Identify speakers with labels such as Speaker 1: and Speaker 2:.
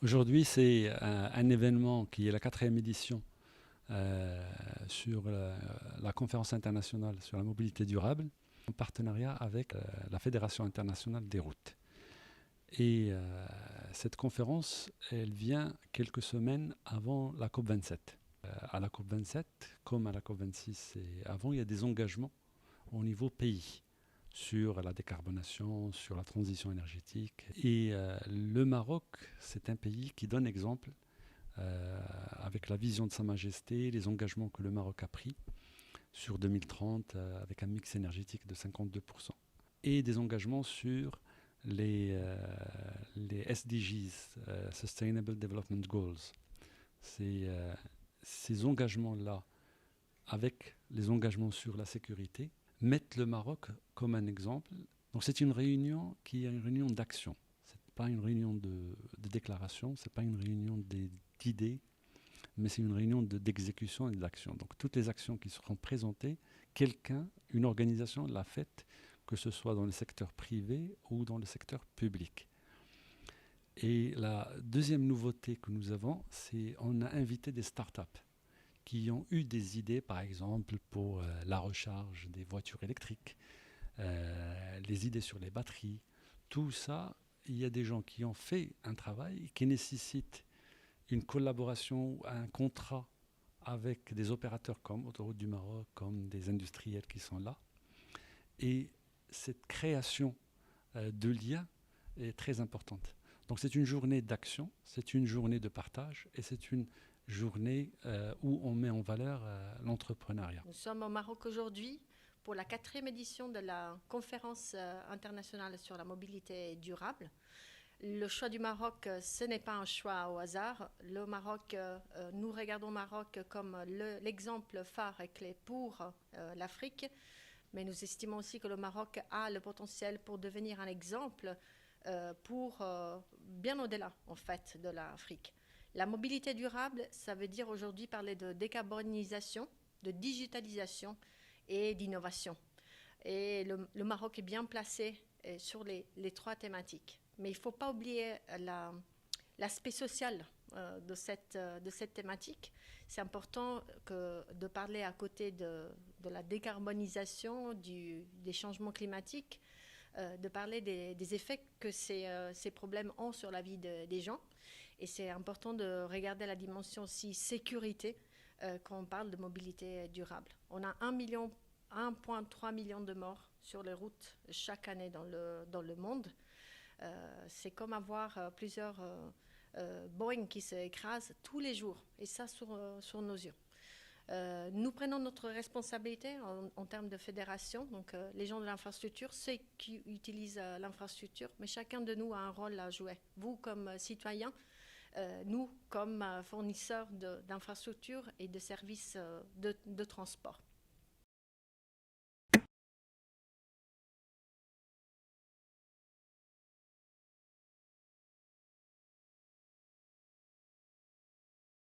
Speaker 1: Aujourd'hui, c'est un événement qui est la quatrième édition sur la conférence internationale sur la mobilité durable, en partenariat avec la Fédération internationale des routes. Et cette conférence, elle vient quelques semaines avant la COP27. À la COP27, comme à la COP26 et avant, il y a des engagements au niveau pays sur la décarbonation, sur la transition énergétique. Et le Maroc, c'est un pays qui donne exemple avec la vision de Sa Majesté, les engagements que le Maroc a pris sur 2030 avec un mix énergétique de 52%. Et des engagements sur les SDGs, Sustainable Development Goals. Ces engagements-là, avec les engagements sur la sécurité, mettent le Maroc comme un exemple. Donc c'est une réunion qui est une réunion d'action. Ce n'est pas une réunion de déclaration, ce n'est pas une réunion d'idées, mais c'est une réunion d'exécution et d'action. Donc toutes les actions qui seront présentées, quelqu'un, une organisation l'a faite, que ce soit dans le secteur privé ou dans le secteur public. Et la deuxième nouveauté que nous avons, c'est qu'on a invité des startups qui ont eu des idées, par exemple, pour la recharge des voitures électriques, les idées sur les batteries. Tout ça, il y a des gens qui ont fait un travail qui nécessite une collaboration, un contrat avec des opérateurs comme Autoroute du Maroc, comme des industriels qui sont là. Et cette création de liens est très importante. Donc c'est une journée d'action, c'est une journée de partage et c'est une journée où on met en valeur l'entrepreneuriat.
Speaker 2: Nous sommes au Maroc aujourd'hui pour la quatrième édition de la conférence internationale sur la mobilité durable. Le choix du Maroc, ce n'est pas un choix au hasard. Le Maroc, nous regardons le Maroc comme l'exemple phare et clé pour l'Afrique, mais nous estimons aussi que le Maroc a le potentiel pour devenir un exemple pour bien au-delà, en fait, de l'Afrique. La mobilité durable, ça veut dire aujourd'hui parler de décarbonisation, de digitalisation et d'innovation. Et le Maroc est bien placé sur les trois thématiques. Mais il ne faut pas oublier l'aspect social de cette thématique. C'est important de parler à côté de la décarbonisation, des changements climatiques, de parler des effets que ces problèmes ont sur la vie des gens. Et c'est important de regarder la dimension aussi sécurité quand on parle de mobilité durable. On a 1,3 million de morts sur les routes chaque année dans le monde. C'est comme avoir plusieurs Boeing qui s'écrasent tous les jours, et ça sur nos yeux. Nous prenons notre responsabilité en termes de fédération, donc les gens de l'infrastructure, ceux qui utilisent l'infrastructure, mais chacun de nous a un rôle à jouer. Vous comme citoyens, nous comme fournisseurs d'infrastructures et de services de transport.